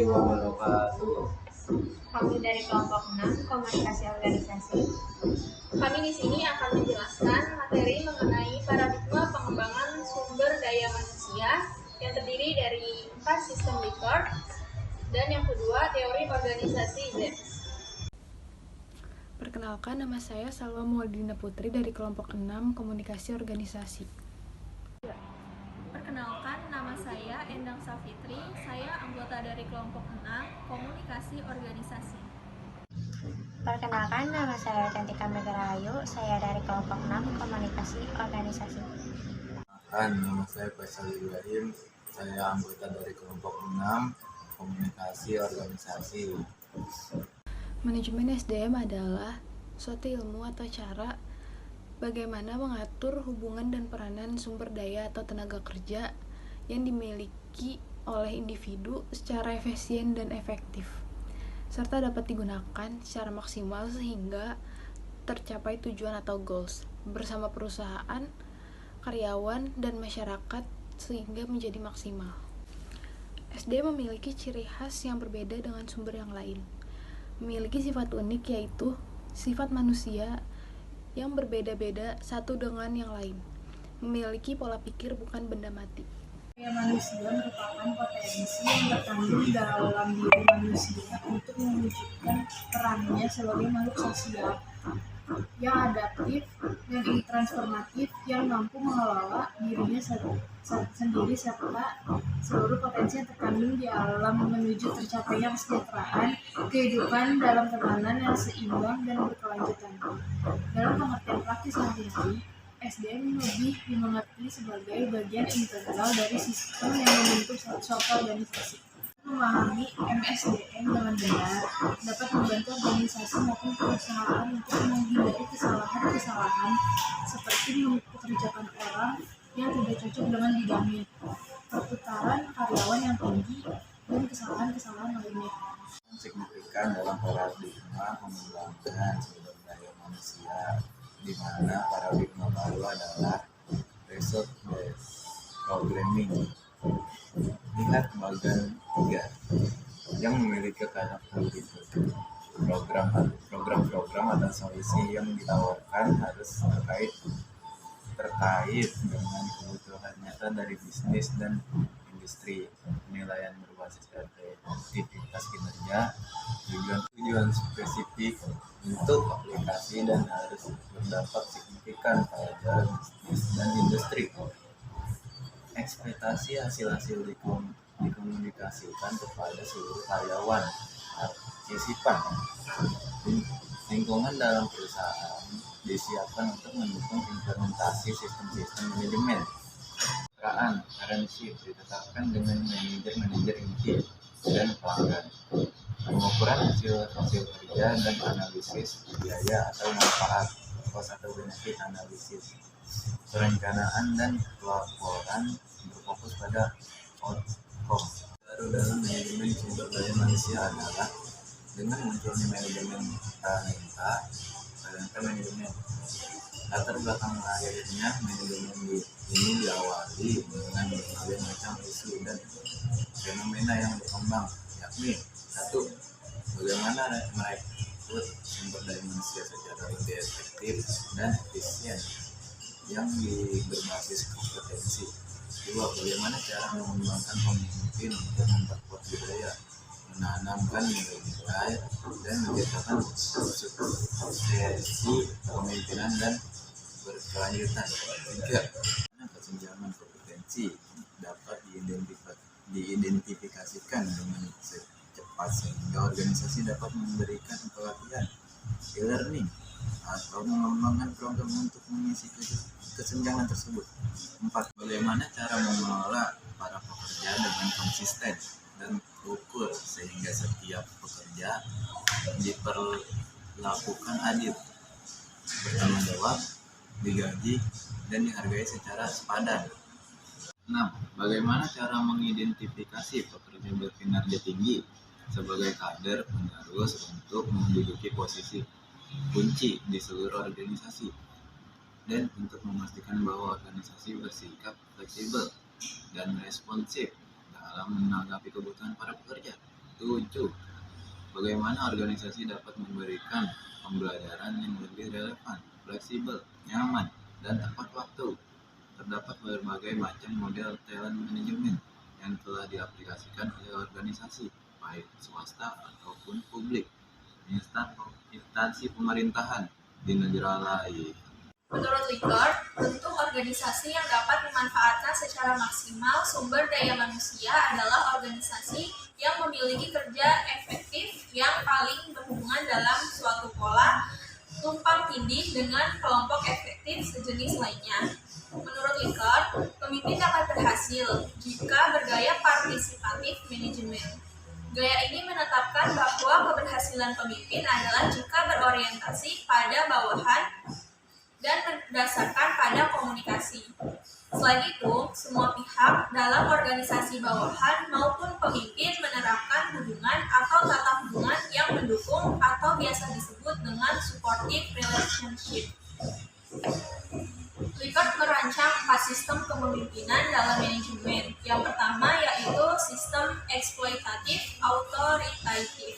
wabarakatuh. Kami dari kelompok 6 Komunikasi Organisasi. Kami di sini akan menjelaskan materi mengenai paradigma pengembangan sumber daya manusia yang terdiri dari 4 sistem Likert dan yang kedua teori organisasi Z. Perkenalkan, nama saya Salwa Maudina Putri dari kelompok 6 Komunikasi Organisasi. Perkenalkan, nama saya Endang Safitri, saya anggota dari kelompok 6 Komunikasi Organisasi. Perkenalkan, nama saya Cantika Megarayu, saya dari kelompok 6 Komunikasi Organisasi. Nama saya Faisal Ibrahim, saya anggota dari kelompok 6 Komunikasi Organisasi. Manajemen SDM adalah suatu ilmu atau cara bagaimana mengatur hubungan dan peranan sumber daya atau tenaga kerja yang dimiliki oleh individu secara efisien dan efektif, serta dapat digunakan secara maksimal sehingga tercapai tujuan atau goals bersama perusahaan, karyawan, dan masyarakat sehingga menjadi maksimal. SDM memiliki ciri khas yang berbeda dengan sumber yang lain. Memiliki sifat unik, yaitu sifat manusia yang berbeda-beda satu dengan yang lain. Memiliki pola pikir bukan benda mati. Daya manusia merupakan potensi yang terkandung dalam diri manusia untuk mewujudkan perannya sebagai makhluk sosial yang adaptif dan transformatif, yang mampu mengelola dirinya sendiri serta seluruh potensi yang terkandung di alam menuju tercapainya kesejahteraan kehidupan dalam tatanan yang seimbang dan berkelanjutan. Dalam pengertian praktis sehari-hari, SDM lebih dimengerti sebagai bagian integral dari sistem yang membentuk suatu organisasi. Memahami MSDM dengan benar dapat membantu organisasi maupun perusahaan untuk menghindari kesalahan-kesalahan seperti mempekerjakan orang yang tidak cocok dengan bidangnya, perputaran karyawan yang tinggi, dan kesalahan-kesalahan lainnya. Signifikan dalam paradigma pengembangan sumber daya manusia, di mana paradigma baru adalah result based programming. Lihat bagian 3 yang memiliki karakteristik program atau solusi yang ditawarkan harus terkait dengan kebutuhan nyata dari bisnis dan industri. Penilaian berbasis efektivitas kinerja, tujuan spesifik untuk aplikasi, dan harus berdampak signifikan pada bisnis dan industri. Ekspektasi hasil-hasil dikomunikasikan kepada seluruh karyawan, partisipan. Lingkungan dalam perusahaan disiapkan untuk mendukung implementasi sistem-sistem manajemen. Peran ditetapkan dengan manajer inti dan pelanggan. Pengukuran hasil kerja dan analisis biaya atau manfaat, cost atau benefit analisis. Perencanaan dan pelaporan berfokus pada outcome. Baru dalam manajemen sumber daya manusia adalah dengan munculnya manajemen talenta manajemen. Latar belakang lahirnya manajemen ini diawali dengan berbagai macam isu dan fenomena yang berkembang, yakni 1. Bagaimana merekrut sumber daya manusia secara lebih efektif dan efisien yang berbasis kompetensi. 2. Bagaimana cara mengembangkan pemimpin untuk memperkuat budaya, menanamkan nilai-nilai, dan menciptakan suksesi kepemimpinan dan berkelanjutan. 3. Kesenjangan kompetensi dapat diidentifikasikan dengan cepat sehingga organisasi dapat memberikan pelatihan, e-learning, atau mengembangkan program untuk mengisi kesenjangan tersebut. 4. Bagaimana cara mengelola para pekerja dengan konsisten dan terukur sehingga setiap pekerja diperlakukan adil, bertanggung jawab, digaji, dan dihargai secara sepadan. 6. Bagaimana cara mengidentifikasi pekerja berkinerja tinggi sebagai kader penerus untuk menduduki posisi kunci di seluruh organisasi, dan untuk memastikan bahwa organisasi bersikap fleksibel dan responsif dalam menanggapi kebutuhan para pekerja. 7. Bagaimana organisasi dapat memberikan pembelajaran yang lebih relevan, fleksibel, nyaman, dan tepat waktu? Terdapat berbagai macam model talent management yang telah diaplikasikan oleh organisasi, baik swasta ataupun publik, instansi pemerintahan di negara lain. Menurut Likert, bentuk organisasi yang dapat memanfaatkan secara maksimal sumber daya manusia adalah organisasi yang memiliki kerja efektif yang paling berhubungan dalam suatu pola tumpang tindih dengan kelompok efektif sejenis lainnya. Menurut Likert, pemimpin dapat berhasil jika bergaya partisipatif manajemen. Gaya ini menetapkan bahwa keberhasilan pemimpin adalah jika berorientasi pada bawahan dan berdasarkan pada komunikasi. Selain itu, semua pihak dalam organisasi bawahan maupun pemimpin menerapkan hubungan atau tata hubungan yang mendukung atau biasa disebut dengan supportive relationship. Likert merancang 4 sistem kepemimpinan dalam manajemen. Yang pertama yaitu sistem eksploitatif autoritatif,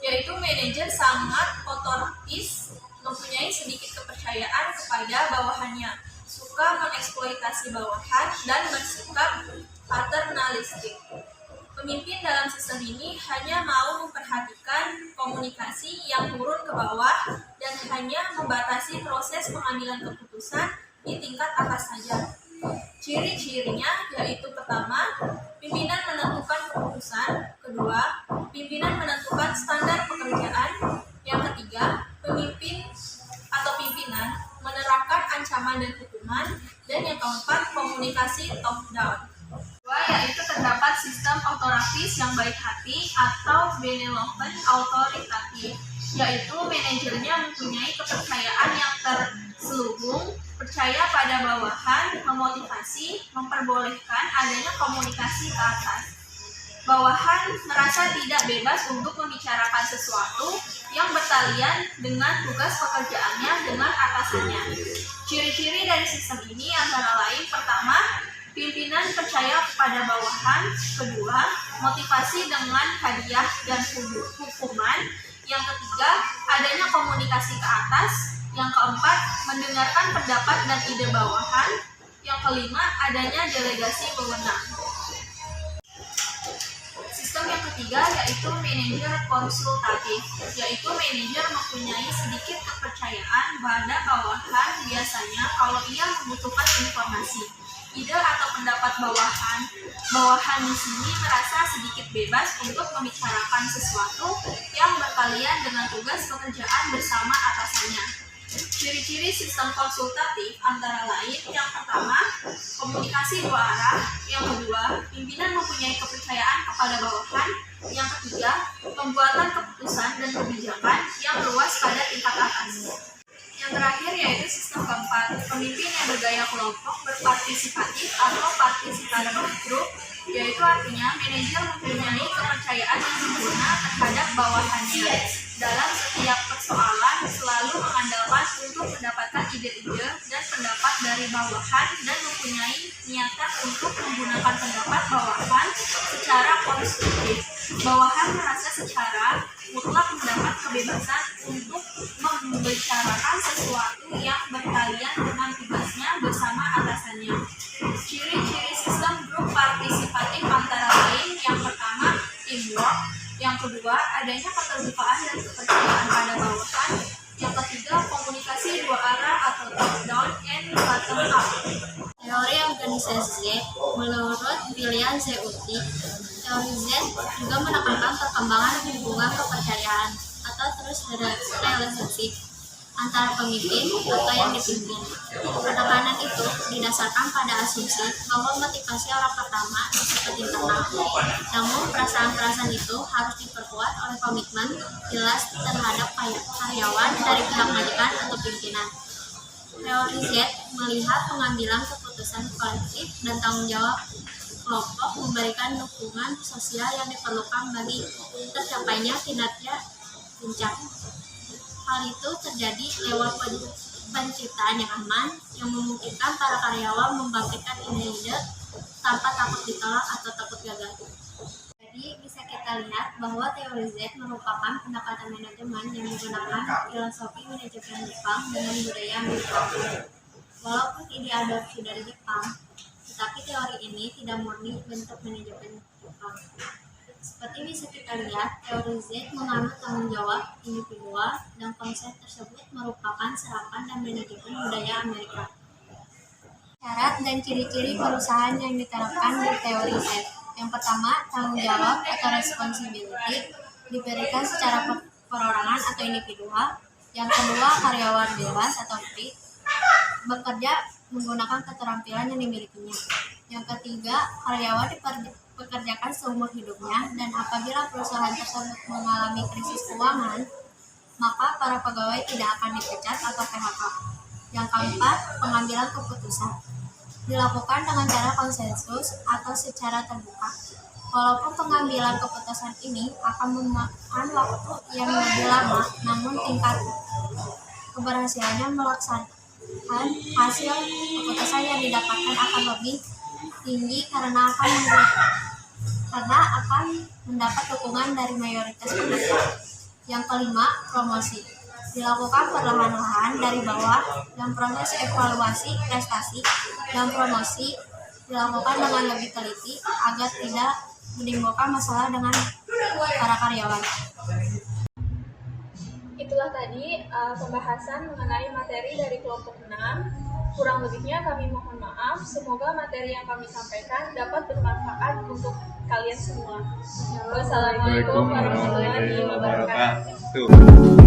yaitu manajer sangat otoritaris, mempunyai sedikit kepercayaan kepada bawahannya, suka mengeksploitasi bawahan, dan bersikap paternalistik. Pemimpin dalam sistem ini hanya mau memperhatikan komunikasi yang turun ke bawah dan hanya membatasi proses pengambilan keputusan di tingkat atas saja. Ciri-cirinya yaitu pertama, pimpinan menentukan keputusan, kedua, pimpinan menentukan standar pekerjaan, yang ketiga, pemimpin atau pimpinan menerapkan ancaman dan hukuman, dan yang keempat, komunikasi top down. Kedua, yaitu terdapat sistem otoritaris yang baik hati atau benevolent authoritative, yaitu manajernya mempunyai kepercayaan yang terselubung, percaya pada bawahan, memotivasi, memperbolehkan adanya komunikasi ke atas. Bawahan merasa tidak bebas untuk membicarakan sesuatu yang bertalian dengan tugas pekerjaannya dengan atasannya. Ciri-ciri dari sistem ini antara lain, pertama, pimpinan percaya kepada bawahan, kedua, motivasi dengan hadiah dan hukuman, yang ketiga, adanya komunikasi ke atas, yang keempat, mendengarkan pendapat dan ide bawahan, yang kelima, adanya delegasi wewenang. Sistem yang ketiga yaitu manajer konsultatif, yaitu manajer mempunyai sedikit kepercayaan pada bawahan biasanya kalau ia membutuhkan informasi, ide atau pendapat bawahan. Bawahan di sini merasa sedikit bebas untuk membicarakan sesuatu yang berkalian dengan tugas pekerjaan bersama atasannya. Ciri-ciri sistem konsultatif antara lain, yang pertama, komunikasi dua arah, yang kedua, pimpinan mempunyai kepercayaan kepada bawahan, yang ketiga, pembuatan keputusan dan kebijakan yang luas pada tingkat atas. Yang terakhir yaitu sistem keempat, pemimpin yang bergaya kelompok berpartisipatif atau participative group, yaitu artinya manajer mempunyai kepercayaan yang sempurna terhadap bawahannya. Dalam setiap persoalan selalu mengandalkan untuk mendapatkan ide-ide dan pendapat dari bawahan dan mempunyai niatan untuk menggunakan pendapat bawahan secara konstruktif. Bawahan merasa secara mutlak mendapat kebebasan untuk membicarakan sesuatu yang berkaitan dengan tugasnya bersama atasannya. Ciri-ciri sistem grup partisipatif antara lain, yang pertama, teamwork, yang kedua, adanya keterbukaan dan kepercayaan pada bawahan, yang ketiga, komunikasi dua arah atau top down and bottom up. Teori organisasi menurut William Zeuti, teori Z juga menekankan perkembangan hubungan kepercayaan atau trust relationship antara pemimpin atau yang dipimpin. Penekanan itu didasarkan pada asumsi bahwa motivasi orang pertama bersifat internal, namun perasaan-perasaan itu harus diperkuat oleh komitmen jelas terhadap karyawan dari pihak majikan atau pimpinan. Teori Z melihat pengambilan keputusan kolektif dan tanggung jawab kelompok memberikan dukungan sosial yang diperlukan bagi tercapainya kinerja puncak. Hal itu terjadi lewat penciptaan yang aman yang memungkinkan para karyawan membangkitkan ide-ide tanpa takut ditolak atau takut gagal. Jadi bisa kita lihat bahwa teori Z merupakan pendekatan manajemen yang menggunakan filosofi manajemen Jepang dengan budaya Amerika. Walaupun ini diadopsi dari Jepang, tetapi teori ini tidak murni bentuk manajemen Jepang. Seperti bisa kita lihat, teori Z menganut tanggung jawab individual dan konsep tersebut merupakan serapan dan manajemen budaya Amerika. Syarat dan ciri-ciri perusahaan yang diterapkan di teori Z. Yang pertama, tanggung jawab atau responsibility diberikan secara perorangan atau individual. Yang kedua, karyawan bebas atau free bekerja menggunakan keterampilan yang dimilikinya. Yang ketiga, karyawan dipekerjakan seumur hidupnya, dan apabila perusahaan tersebut mengalami krisis keuangan, maka para pegawai tidak akan dipecat atau PHK. Yang keempat, pengambilan keputusan dilakukan dengan cara konsensus atau secara terbuka. Walaupun pengambilan keputusan ini akan memakan waktu yang lebih lama, namun tingkat keberhasilannya melaksanakan hasil keputusan yang didapatkan akan lebih tinggi karena akan mendapat dukungan dari mayoritas pekerja. Yang kelima, promosi dilakukan perlahan-lahan dari bawah, dan proses evaluasi prestasi dan promosi dilakukan dengan lebih teliti agar tidak menimbulkan masalah dengan para karyawan. Itulah tadi pembahasan mengenai materi dari kelompok 6. Kurang lebihnya kami mohon maaf. Semoga materi yang kami sampaikan dapat bermanfaat untuk kalian semua. Wassalamualaikum warahmatullahi wabarakatuh.